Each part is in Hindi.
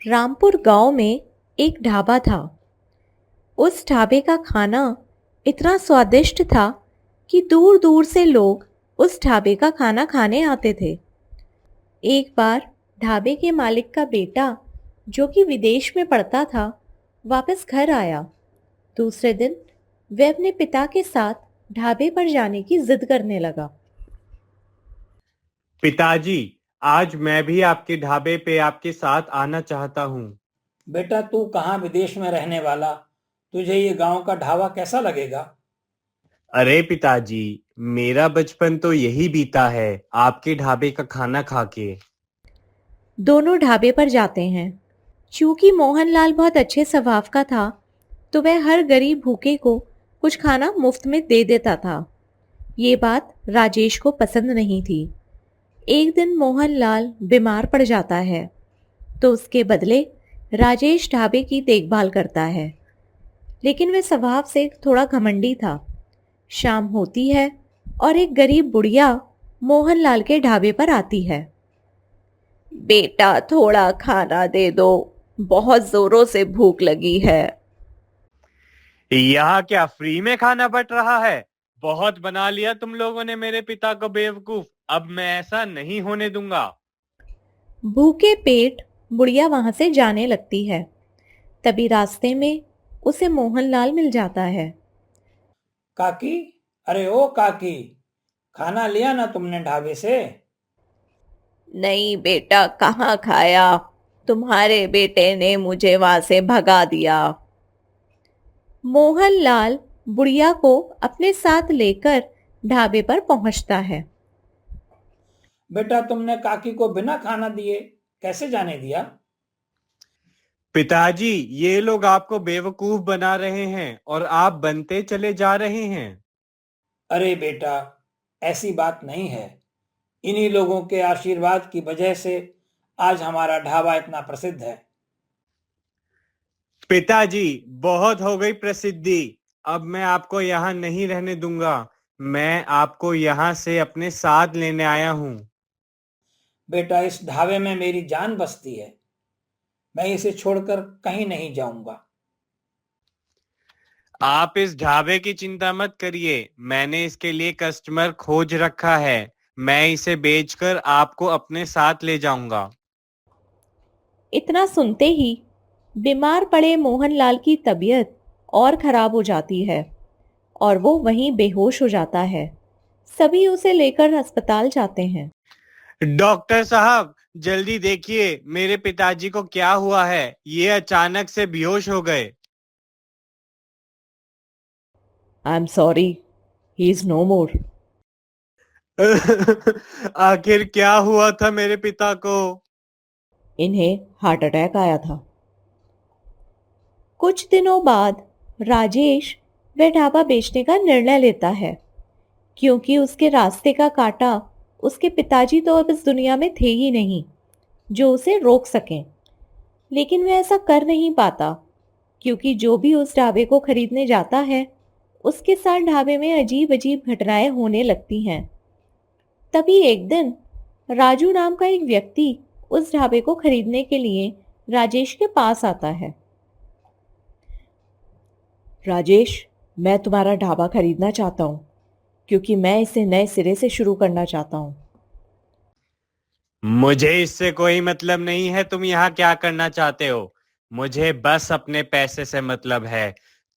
रामपुर गांव में एक ढाबा था। उस ढाबे का खाना इतना स्वादिष्ट था कि दूर दूर से लोग उस ढाबे का खाना खाने आते थे। एक बार ढाबे के मालिक का बेटा, जो कि विदेश में पढ़ता था, वापस घर आया। दूसरे दिन वह अपने पिता के साथ ढाबे पर जाने की जिद करने लगा। पिताजी, आज मैं भी आपके ढाबे पे आपके साथ आना चाहता हूँ। बेटा, तू कहाँ विदेश में रहने वाला? तुझे ये गांव का ढाबा कैसा लगेगा? अरे पिताजी, मेरा बचपन तो यही बीता है आपके ढाबे का खाना खा के। दोनों ढाबे पर जाते हैं। चूंकि मोहनलाल बहुत अच्छे स्वभाव का था, तो वह हर गरीब भूखे को कुछ खाना मुफ्त में दे देता था। ये बात राजेश को पसंद नहीं थी। एक दिन मोहनलाल बीमार पड़ जाता है, तो उसके बदले राजेश ढाबे की देखभाल करता है। लेकिन वह स्वभाव से थोड़ा घमंडी था। शाम होती है और एक गरीब बुढ़िया मोहनलाल के ढाबे पर आती है। बेटा, थोड़ा खाना दे दो, बहुत जोरों से भूख लगी है। यहाँ क्या फ्री में खाना बट रहा है? बहुत बना लिया तुम लोगों ने मेरे पिता को बेवकूफ। अब मैं ऐसा नहीं होने दूंगा। भूखे पेट बुढ़िया वहां से जाने लगती है। तभी रास्ते में उसे मोहनलाल मिल जाता है। काकी, अरे ओ काकी, खाना लिया ना तुमने ढाबे से? नहीं बेटा, कहाँ खाया, तुम्हारे बेटे ने मुझे वहां से भगा दिया। मोहनलाल बुढ़िया को अपने साथ लेकर ढाबे पर पहुंचता है। बेटा, तुमने काकी को बिना खाना दिए कैसे जाने दिया? पिताजी, ये लोग आपको बेवकूफ बना रहे हैं और आप बनते चले जा रहे हैं। अरे बेटा, ऐसी बात नहीं है। इन्हीं लोगों के आशीर्वाद की वजह से आज हमारा ढाबा इतना प्रसिद्ध है। पिताजी, बहुत हो गई प्रसिद्धि। अब मैं आपको यहाँ नहीं रहने दूंगा। मैं आपको यहाँ से अपने साथ लेने आया हूँ। बेटा, इस ढाबे में मेरी जान बसती है। मैं इसे छोड़कर कहीं नहीं जाऊंगा। आप इस ढाबे की चिंता मत करिए, मैंने इसके लिए कस्टमर खोज रखा है। मैं इसे बेचकर आपको अपने साथ ले जाऊंगा। इतना सुनते ही बीमार पड़े मोहनलाल की तबीयत और खराब हो जाती है और वो वहीं बेहोश हो जाता है। सभी उसे लेकर अस्पताल जाते हैं। डॉक्टर साहब, जल्दी देखिए मेरे पिताजी को क्या हुआ है। ये अचानक से बेहोश हो गए। I am sorry, he is no more. आखिर क्या हुआ था मेरे पिता को? इन्हें हार्ट अटैक आया था। कुछ दिनों बाद राजेश वह ढाबा बेचने का निर्णय लेता है, क्योंकि उसके रास्ते का कांटा उसके पिताजी तो अब इस दुनिया में थे ही नहीं जो उसे रोक सकें। लेकिन वह ऐसा कर नहीं पाता, क्योंकि जो भी उस ढाबे को खरीदने जाता है, उसके साथ ढाबे में अजीब अजीब घटनाएं होने लगती हैं। तभी एक दिन राजू नाम का एक व्यक्ति उस ढाबे को खरीदने के लिए राजेश के पास आता है। राजेश, मैं तुम्हारा ढाबा खरीदना चाहता हूँ, क्योंकि मैं इसे नए सिरे से शुरू करना चाहता हूँ। मुझे इससे कोई मतलब नहीं है तुम यहाँ क्या करना चाहते हो। मुझे बस अपने पैसे से मतलब है।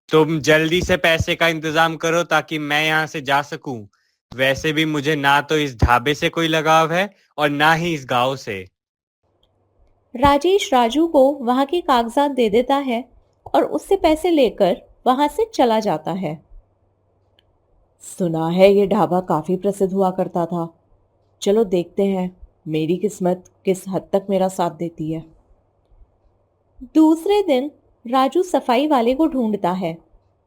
तुम जल्दी से पैसे का इंतजाम करो ताकि मैं यहाँ से जा सकूं। वैसे भी मुझे ना तो इस ढाबे से कोई लगाव है और ना ही इस गांव से। राजेश राजू को वहां के कागजात दे देता है और उससे पैसे लेकर वहां से चला जाता है। सुना है ये ढाबा काफी प्रसिद्ध हुआ करता था। चलो देखते हैं मेरी किस्मत किस हद तक मेरा साथ देती है। दूसरे दिन राजू सफाई वाले को ढूंढता है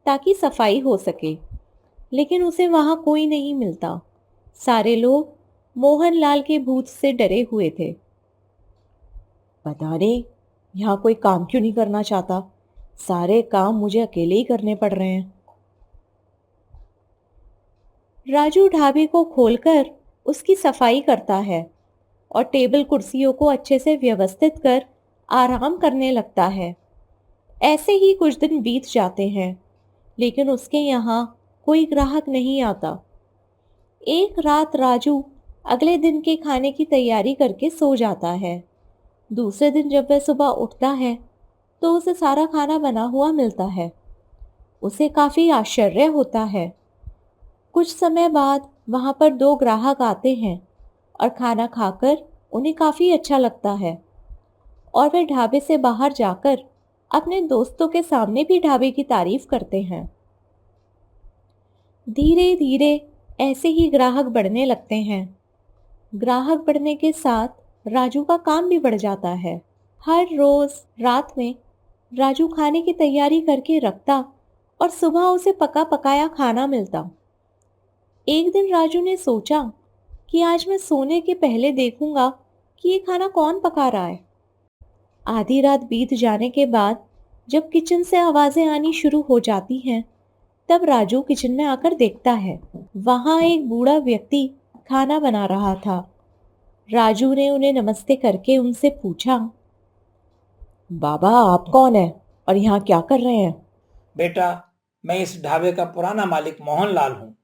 ताकि सफाई हो सके, लेकिन उसे वहां कोई नहीं मिलता। सारे लोग मोहनलाल के भूत से डरे हुए थे। पता नहीं यहाँ कोई काम क्यों नहीं करना चाहता। सारे काम मुझे अकेले ही करने पड़ रहे हैं। राजू ढाबे को खोलकर उसकी सफाई करता है और टेबल कुर्सियों को अच्छे से व्यवस्थित कर आराम करने लगता है। ऐसे ही कुछ दिन बीत जाते हैं, लेकिन उसके यहाँ कोई ग्राहक नहीं आता। एक रात राजू अगले दिन के खाने की तैयारी करके सो जाता है। दूसरे दिन जब वह सुबह उठता है तो उसे सारा खाना बना हुआ मिलता है। उसे काफी आश्चर्य होता है। कुछ समय बाद वहां पर 2 ग्राहक आते हैं और खाना खाकर उन्हें काफी अच्छा लगता है और वे ढाबे से बाहर जाकर अपने दोस्तों के सामने भी ढाबे की तारीफ करते हैं। धीरे धीरे ऐसे ही ग्राहक बढ़ने लगते हैं। ग्राहक बढ़ने के साथ राजू का काम भी बढ़ जाता है। हर रोज रात में राजू खाने की तैयारी करके रखता और सुबह उसे पका पकाया खाना मिलता। एक दिन राजू ने सोचा कि आज मैं सोने के पहले देखूंगा कि ये खाना कौन पका रहा है। आधी रात बीत जाने के बाद जब किचन से आवाजें आनी शुरू हो जाती हैं, तब राजू किचन में आकर देखता है वहां एक बूढ़ा व्यक्ति खाना बना रहा था। राजू ने उन्हें नमस्ते करके उनसे पूछा, बाबा आप कौन है और यहाँ क्या कर रहे हैं? बेटा, मैं इस ढाबे का पुराना मालिक मोहनलाल हूँ।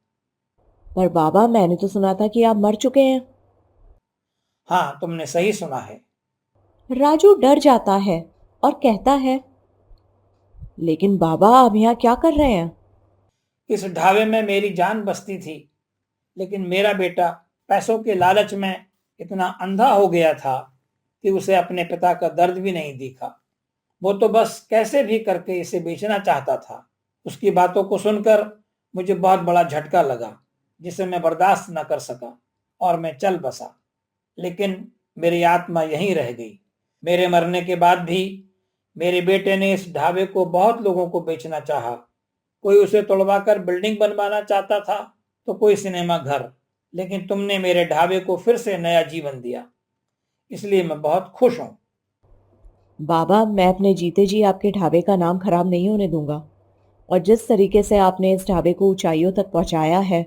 पर बाबा मैंने तो सुना था कि आप मर चुके हैं। हाँ, तुमने सही सुना है। राजू डर जाता है और कहता है, लेकिन बाबा आप यहाँ क्या कर रहे हैं? इस ढाबे में मेरी जान बसती थी, लेकिन मेरा बेटा पैसों के लालच में इतना अंधा हो गया था कि उसे अपने पिता का दर्द भी नहीं दिखा। वो तो बस कैसे भी करके इसे बेचना चाहता था। उसकी बातों को सुनकर मुझे बहुत बड़ा झटका लगा, जिसे मैं बर्दाश्त न कर सका और मैं चल बसा। लेकिन मेरी आत्मा यहीं रह गई। मेरे मरने के बाद भी मेरे बेटे ने इस ढाबे को बहुत लोगों को बेचना चाहा। कोई उसे तोड़वाकर बिल्डिंग बनवाना चाहता था, तो कोई सिनेमा घर, लेकिन तुमने मेरे ढाबे को फिर से नया जीवन दिया, इसलिए मैं बहुत खुश हूँ। बाबा मैं अपने जीते जी आपके ढाबे का नाम खराब नहीं होने दूंगा, और जिस तरीके से आपने इस ढाबे को ऊंचाइयों तक पहुंचाया है,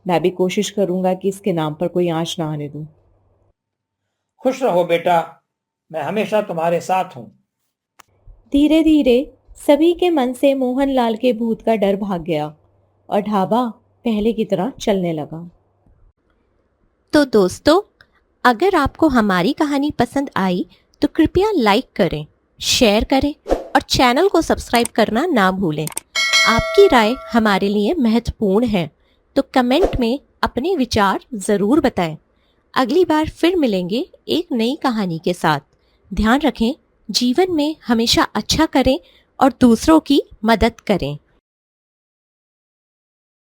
मैं भी कोशिश करूंगा कि इसके नाम पर कोई आंच ना आने दूं। खुश रहो बेटा, मैं हमेशा तुम्हारे साथ हूँ। धीरे धीरे सभी के मन से मोहनलाल के भूत का डर भाग गया और ढाबा पहले की तरह चलने लगा। तो दोस्तों, अगर आपको हमारी कहानी पसंद आई तो कृपया लाइक करें, शेयर करें और चैनल को सब्सक्राइब करना ना भूलें। आपकी राय हमारे लिए महत्वपूर्ण है, तो कमेंट में अपने विचार ज़रूर बताएं। अगली बार फिर मिलेंगे एक नई कहानी के साथ। ध्यान रखें, जीवन में हमेशा अच्छा करें और दूसरों की मदद करें।